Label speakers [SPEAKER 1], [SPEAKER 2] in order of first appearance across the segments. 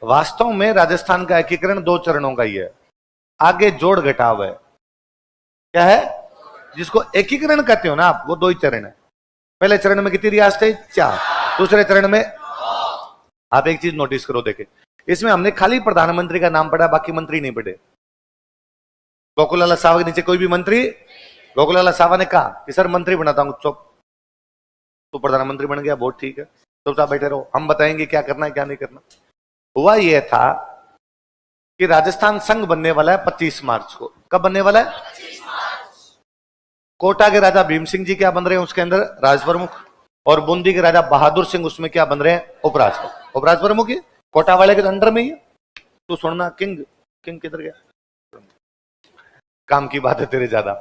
[SPEAKER 1] वास्तव में राजस्थान का एकीकरण 2 चरणों का ही है, आगे जोड़ घटाव है। क्या है? जिसको एकीकरण कहते हो ना आप, वो 2 ही चरण है। पहले चरण में कितनी रियासतें? 4। दूसरे चरण में आप एक चीज नोटिस करो, देखे इसमें हमने खाली प्रधानमंत्री का नाम पढ़ा, बाकी मंत्री नहीं पढ़े। गोकुलाल सावा के नीचे कोई भी मंत्री, गोकुलाल सावा ने कहा कि सर मंत्री बनाता हूं, चुप, तो प्रधानमंत्री बन गया, बहुत ठीक है, चुपचाप बैठे रहो, हम बताएंगे क्या करना है क्या नहीं करना। हुआ यह था कि राजस्थान संघ बनने वाला है 25 मार्च को। कब बनने वाला है? 25 मार्च। कोटा के राजा भीम सिंह जी क्या बन रहे हैं उसके अंदर? राज प्रमुख। और बूंदी के राजा बहादुर सिंह उसमें क्या बन रहे हैं? उपराज प्रमुख। उपराज प्रमुख ही कोटा वाले के अंडर में ही है। तो सुनना, किंग किंग किधर गया? काम की बात है तेरे ज्यादा।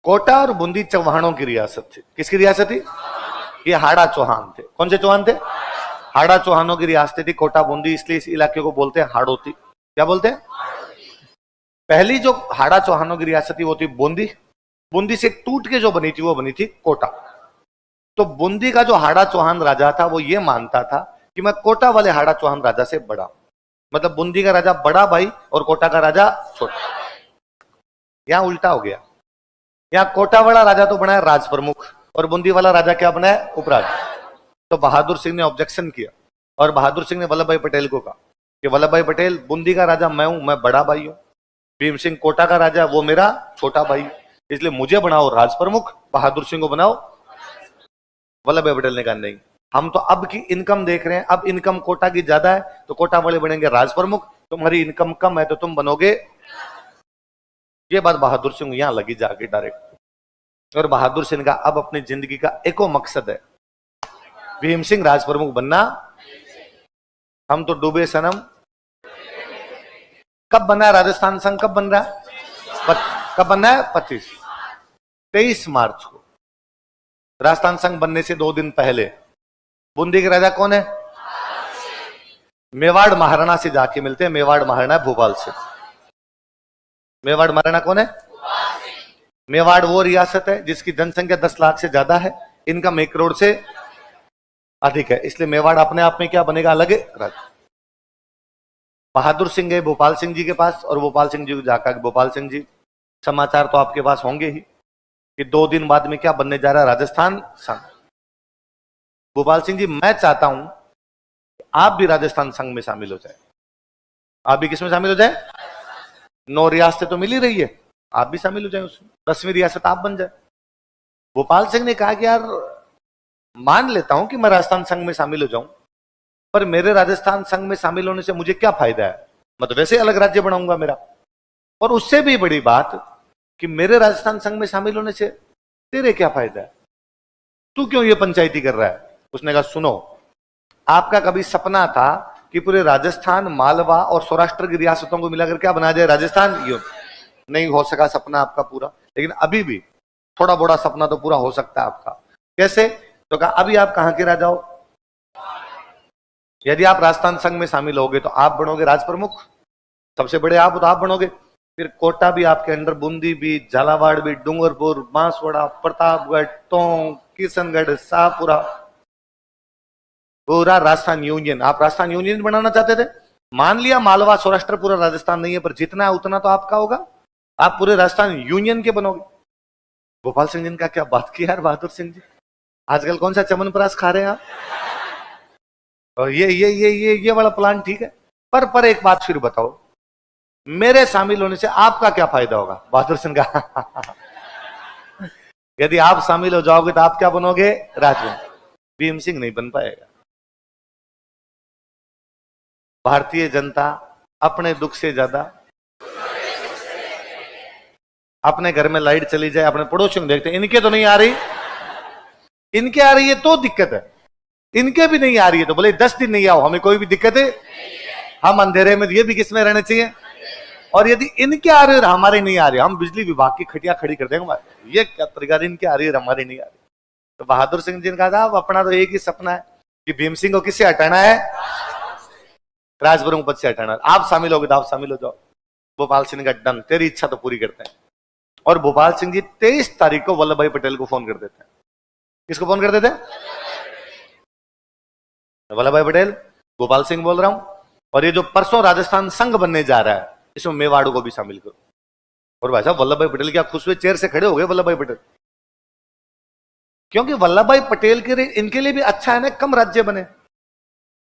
[SPEAKER 1] कोटा और बूंदी चौहानों की रियासत थी। किसकी रियासत थी? ये हाड़ा चौहान थे। कौन से चौहान थे? हाड़ा चौहानों की रियासत थी कोटा बूंदी, इसलिए इस इलाके को बोलते हैं हाड़ौती। क्या बोलते हैं? पहली जो हाड़ा चौहानों की रियासत थी वो थी बूंदी। बूंदी से टूट के जो बनी थी वो बनी थी कोटा। तो बूंदी का जो हाड़ा चौहान राजा था वो ये मानता था कि मैं कोटा वाले हाड़ा चौहान राजा से बड़ा, मतलब बूंदी का राजा बड़ा भाई और कोटा का राजा छोटा। यहां उल्टा हो गया। यहां कोटा वाला राजा तो बना है राज प्रमुख और बूंदी वाला राजा क्या बना है? उपराज। तो बहादुर सिंह ने ऑब्जेक्शन किया और बहादुर सिंह ने वल्लभ भाई पटेल को कहा कि वल्लभ भाई पटेल, बूंदी का राजा मैं हूं, मैं बड़ा भाई हूं। भीम सिंह कोटा का राजा, वो मेरा छोटा भाई, इसलिए मुझे बनाओ राज प्रमुख, बहादुर सिंह को बनाओ। वल्लभ भाई पटेल ने कहा नहीं, हम तो अब की इनकम देख रहे हैं, अब इनकम कोटा की ज्यादा है तो कोटा वाले बनेंगे राज प्रमुख, तुम्हारी इनकम कम है तो तुम बनोगे। ये बात बहादुर सिंह यहां लगी जाके डायरेक्ट। और बहादुर सिंह का अब अपनी जिंदगी का एको मकसद है, भीम सिंह राज प्रमुख बनना। हम तो डूबे सनम। कब बना है राजस्थान संघ? कब बन रहा है? कब बनना है? 23 मार्च को। राजस्थान संघ बनने से 2 दिन पहले बूंदी के राजा कौन है? मेवाड़ महाराणा से जाके मिलते हैं। मेवाड़ महाराणा भोपाल से। मेवाड़ महाराणा कौन है? मेवाड़ वो रियासत है जिसकी जनसंख्या 10 लाख से ज्यादा है, इनकम 1 करोड़ से अधिक है, इसलिए मेवाड़ अपने आप में क्या बनेगा? अलग राज्य। बहादुर सिंह गए भोपाल सिंह जी के पास और भोपाल सिंह जी को जाकर, भोपाल सिंह जी समाचार तो आपके पास होंगे ही कि 2 दिन बाद में क्या बनने जा रहा है? राजस्थान संघ। भोपाल सिंह जी, मैं चाहता हूं आप भी राजस्थान संघ में शामिल हो जाए। आप भी किसमें शामिल हो जाए? 9 रियासतें तो मिल ही रही है, आप भी शामिल हो जाए उसमें, 10वीं रियासत आप बन जाए। भोपाल सिंह ने कहा कि यार मान लेता हूं कि मैं राजस्थान संघ में शामिल हो जाऊं, पर मेरे राजस्थान संघ में शामिल होने से मुझे क्या फायदा है? मैं तो वैसे अलग राज्य बनाऊंगा मेरा। और उससे भी बड़ी बात कि मेरे राजस्थान संघ में शामिल होने से तेरे क्या फायदा है? तू क्यों ये पंचायती कर रहा है? उसने कहा सुनो, आपका कभी सपना था कि पूरे राजस्थान, मालवा और सौराष्ट्र की रियासतों को मिलाकर क्या बना जाए? राजस्थान। ये नहीं हो सका सपना आपका पूरा, लेकिन अभी भी थोड़ा बड़ा सपना तो पूरा हो सकता है आपका। कैसे? तो कहा अभी आप कहां के राजा हो? यदि आप राजस्थान संघ में शामिल होगे तो आप बनोगे राज प्रमुख, सबसे बड़े आप तो आप बनोगे। फिर कोटा भी आपके अंडर, बूंदी भी, झालावाड़ भी, डूंगरपुर, बांसवाड़ा, प्रतापगढ़, टोंक, किशनगढ़, शाहपुरा, पूरा राजस्थान यूनियन। आप राजस्थान यूनियन बनाना चाहते थे। मान लिया मालवा सौराष्ट्र पूरा राजस्थान नहीं है, पर जितना है उतना तो आपका होगा, आप पूरे राजस्थान यूनियन के बनोगे। भोपाल सिंह जी का क्या बात की यार बहादुर सिंह जी, आजकल कौन सा चमनप्राश खा रहे हैं आप? और ये वाला प्लान ठीक है, पर एक बात फिर बताओ, मेरे शामिल होने से आपका क्या फायदा होगा? बहादुर सिंह का यदि आप शामिल हो जाओगे तो आप क्या बनोगे? राजवंश। भीम सिंह नहीं बन पाएगा। भारतीय जनता अपने दुख से ज्यादा अपने घर में लाइट चली जाए, अपने पड़ोसियों को देखते हैं, इनके तो नहीं आ रही, इनके आ रही है तो दिक्कत है, इनके भी नहीं आ रही है तो बोले 10 दिन नहीं आओ, हमें कोई भी दिक्कत है, हम अंधेरे में, ये भी किसमें रहने चाहिए। और यदि इनके आ रही है और हमारे नहीं आ रही, हम बिजली विभाग की खटिया खड़ी कर देंगे। ये क्या तरीका, इनके आ रही है हमारी नहीं आ रही। तो बहादुर सिंह जी ने कहा था अपना तो एक ही सपना है कि भीम सिंह को किससे हटाना है? राजप्रमुख पद से हटाना। आप शामिल होगे तो आप शामिल हो जाओ। भोपाल सिंह का डन, तेरी इच्छा तो पूरी करते हैं। और भोपाल सिंह जी 23 तारीख को वल्लभ भाई पटेल को फोन कर देते हैं। किसको फोन कर देते हैं? वल्लभ भाई पटेल, गोपाल सिंह बोल रहा हूं। और ये जो परसों राजस्थान संघ बनने जा रहा है, इसमें मेवाड़ को भी शामिल करो। और भाई साहब वल्लभ भाई पटेल क्या खुश हुए, चेयर से खड़े हो गए वल्लभ भाई पटेल, क्योंकि वल्लभ भाई पटेल के लिए, इनके लिए भी अच्छा है ना, कम राज्य बने।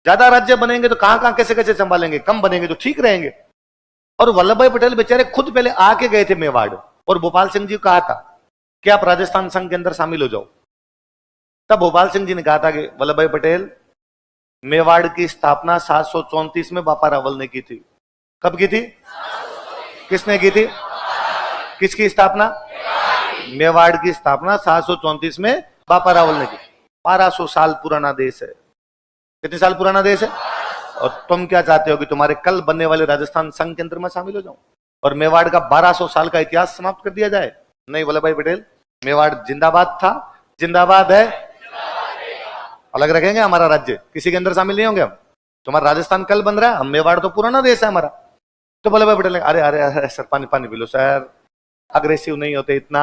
[SPEAKER 1] ज्यादा राज्य बनेंगे तो कहां कहां कैसे कैसे संभालेंगे, कम बनेंगे तो ठीक रहेंगे। और वल्लभ भाई पटेल बेचारे खुद पहले आके गए थे मेवाड़, और भोपाल सिंह जी को कहा था कि आप राजस्थान संघ के अंदर शामिल हो जाओ। तब भोपाल सिंह जी ने कहा था कि वल्लभ भाई पटेल, मेवाड़ की स्थापना 734 में बापा रावल ने की थी। कब की थी? किसने की थी? किसकी स्थापना? मेवाड़ की स्थापना 734 में बापा रावल ने की। 1200 साल पुराना देश है। कितने साल पुराना देश है? और तुम क्या चाहते हो कि तुम्हारे कल बनने वाले राजस्थान संघ के अंदर मैं शामिल हो जाऊं और मेवाड़ का 1200 साल का इतिहास समाप्त कर दिया जाए? नहीं वल्लभ भाई पटेल, मेवाड़ जिंदाबाद था, जिंदाबाद है, अलग रखेंगे हमारा राज्य, किसी के अंदर शामिल नहीं होंगे हम। तुम्हारा राजस्थान कल बन रहा है, हम मेवाड़ तो पुराना देश है हमारा। तो वल्लभ भाई पटेल ने अरे अरे अरे सर पानी पानी पी लो सर, अग्रेसिव नहीं होते इतना,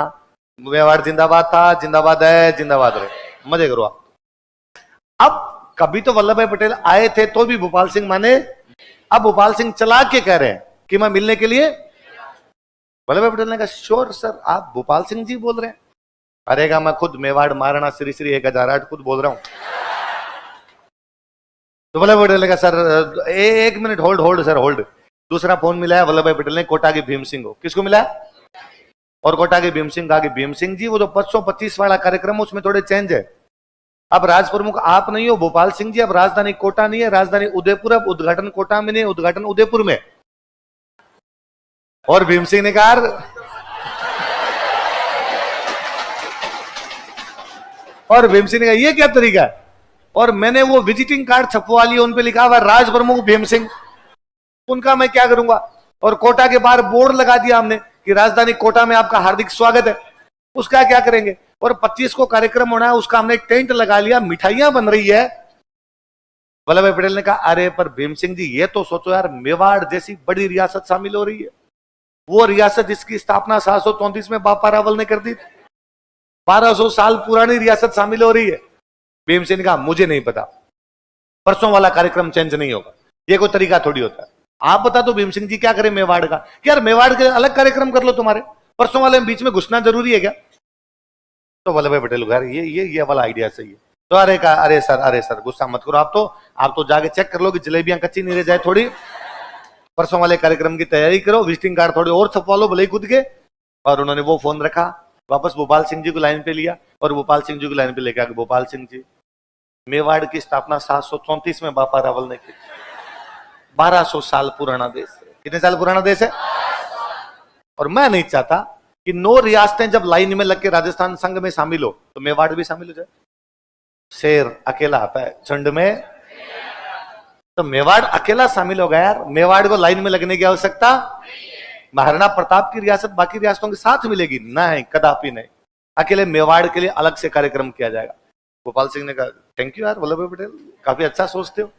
[SPEAKER 1] मेवाड़ जिंदाबाद था, जिंदाबाद है, जिंदाबाद रहे, मजे करो आप। अब कभी तो वल्लभ भाई पटेल आए थे तो भी भोपाल सिंह माने, अब भोपाल सिंह चला के कह रहे हैं कि मैं मिलने के लिए। वल्लभ भाई पटेल ने कहा श्योर सर, आप भोपाल सिंह जी बोल रहे हैं? अरे का मैं खुद मेवाड़ महाराणा श्री श्री 1008 खुद बोल रहा हूं। तो वल्लभ भाई पटेल ने कहा सर एक minute hold hold sir hold. दूसरा फोन मिला है वल्लभ भाई पटेल ने कोटा के भीम सिंह को। किसको मिला है? और कोटा के भीम सिंह कहा कि भीम सिंह जी वो जो 525 वाला कार्यक्रम उसमें थोड़े चेंज है। अब राज प्रमुख आप नहीं हो भोपाल सिंह जी, अब राजधानी कोटा नहीं है, राजधानी उदयपुर, अब उद्घाटन कोटा में नहीं, उद्घाटन उदयपुर में। और भीम सिंह ने कहा ये क्या तरीका है? और मैंने वो विजिटिंग कार्ड छपवा लिया, उन पे लिखा हुआ राज प्रमुख भीम सिंह, उनका मैं क्या करूंगा? और कोटा के बाहर बोर्ड लगा दिया हमने कि राजधानी कोटा में आपका हार्दिक स्वागत है, उसका क्या करेंगे? और 25 को कार्यक्रम होना है, उसका हमने टेंट लगा लिया, मिठाइयां बन रही है। वल्लभ भाई पटेल ने कहा अरे पर भीम सिंह जी ये तो सोचो यार, मेवाड़ जैसी बड़ी रियासत शामिल हो रही है, वो रियासत जिसकी स्थापना 734 में बापा रावल ने कर दी, 1200 साल पुरानी रियासत शामिल हो रही है। भीम सिंह ने कहा मुझे नहीं पता, परसों वाला कार्यक्रम चेंज नहीं होगा, ये कोई तरीका थोड़ी होता है। आप बता दो भीम सिंह जी क्या करें मेवाड़ का? यार मेवाड़ के अलग कार्यक्रम कर लो, तुम्हारे परसों वाले बीच में घुसना जरूरी है क्या? तो वल्लभ भाई पटेल यार ये वाला आइडिया सही है। तो अरे सर गुस्सा मत करो, आप तो जाके चेक कर लो कि जलेबियां कच्ची नहीं रह जाए थोड़ी, परसों वाले कार्यक्रम की तैयारी करो, विजिटिंग कार्ड थोड़े और छपवा लो भले ही खुद के। और उन्होंने वो फोन रखा, वापस भोपाल सिंह जी को लाइन पे लिया और भोपाल सिंह जी को लाइन पे लेके आके, भोपाल सिंह जी मेवाड़ की स्थापना 734 में बापा रावल ने की, 1200 साल पुराना देश है। कितने साल पुराना देश है? और मैं नहीं चाहता कि 9 रियासतें जब लाइन में लग के राजस्थान संघ में शामिल हो तो मेवाड़ भी शामिल हो जाए। शेर अकेला आता है झुंड में, तो मेवाड़ अकेला शामिल हो गया यार, मेवाड़ को लाइन में लगने की आवश्यकता। महाराणा प्रताप की रियासत बाकी रियासतों के साथ मिलेगी? नहीं, कदापि नहीं, अकेले मेवाड़ के लिए अलग से कार्यक्रम किया जाएगा। गोपाल सिंह ने कहा थैंक यू यार वल्लभ भाई पटेल, काफी अच्छा सोचते हो।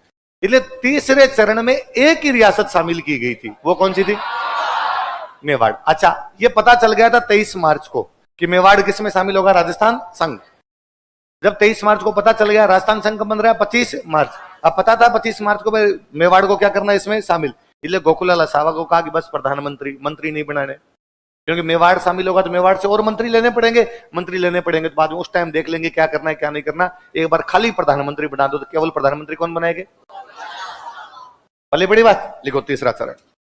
[SPEAKER 1] इसलिए तीसरे चरण में एक ही रियासत शामिल की गई थी, वो कौन सी थी? मेवाड़। अच्छा ये पता चल गया था 23 मार्च को कि मेवाड़ किस में शामिल होगा? राजस्थान संघ। जब 23 मार्च को पता चल गया राजस्थान संघ बन रहा है 25 मार्च, अब पता था 25 मार्च को मेवाड़ को क्या करना है इसमें शामिल। इसलिए गोकुलाल असावा को कहा कि बस प्रधानमंत्री, मंत्री नहीं बनाने, क्योंकि मेवाड़ शामिल होगा तो मेवाड़ से और मंत्री लेने पड़ेंगे, तो बाद में उस टाइम देख लेंगे क्या करना है क्या नहीं करना। एक बार खाली प्रधानमंत्री बना दो तो केवल प्रधानमंत्री कौन बनाएंगे? भले बड़ी बात। लिखो तीसरा चरण।